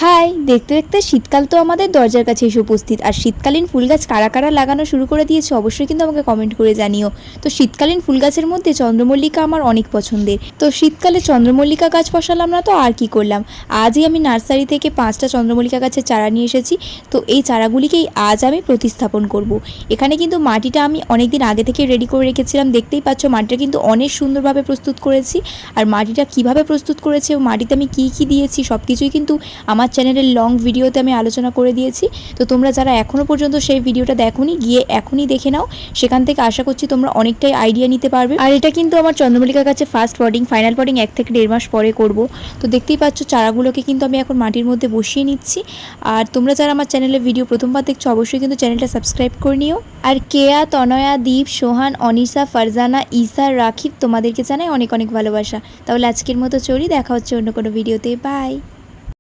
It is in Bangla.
হাই, দেখতে দেখতে শীতকাল তো আমাদের দরজার কাছে এসে উপস্থিত। আর শীতকালীন ফুল গাছ কারা কারা লাগানো শুরু করে দিয়েছে অবশ্যই কিন্তু আমাকে কমেন্ট করে জানিও। তো শীতকালীন ফুল গাছের মধ্যে চন্দ্রমল্লিকা আমার অনেক পছন্দের। তো শীতকালে চন্দ্রমল্লিকা গাছ বসালাম না তো আর কি করলাম, আজই আমি নার্সারি থেকে 5টা চন্দ্রমল্লিকা গাছের চারা নিয়ে এসেছি। তো এই চারাগুলিকেই আজ আমি প্রতিস্থাপন করব। এখানে কিন্তু মাটিটা আমি অনেক দিন আগে থেকে রেডি করে রেখেছিলাম, দেখতেই পাচ্ছ মাটিটা কিন্তু অনেক সুন্দরভাবে প্রস্তুত করেছি। আর মাটিটা কিভাবে প্রস্তুত করেছি ও মাটিতে আমি কী কী দিয়েছি সব কিছুই কিন্তু আমার চ্যানেলের লং ভিডিওতে আমি আলোচনা করে দিয়েছি। তো তোমরা যারা এখনও পর্যন্ত সেই ভিডিওটা দেখোনি, গিয়ে এখনই দেখে নাও। সেখান থেকে আশা করছি তোমরা অনেকটাই আইডিয়া নিতে পারবে। আর এটা কিন্তু আমার চন্দ্রমল্লিকার কাছে ফার্স্ট পটিং, ফাইনাল পটিং 1 থেকে 1.5 মাস পরে করব। তো দেখতেই পাচ্ছ চারাগুলোকে কিন্তু আমি এখন মাটির মধ্যে বসিয়ে নিচ্ছি। আর তোমরা যারা আমার চ্যানেলের ভিডিও প্রথমবার দেখছো অবশ্যই কিন্তু চ্যানেলটা সাবস্ক্রাইব করে নিও। আর কেয়া, তনয়া, দীপ, সোহান, অনিশা, ফারজানা, ঈশা, রাখিব তোমাদেরকে জানাই অনেক অনেক ভালোবাসা। তাহলে আজকের মতো চলি, দেখা হচ্ছে অন্য কোনো ভিডিওতে। বাই।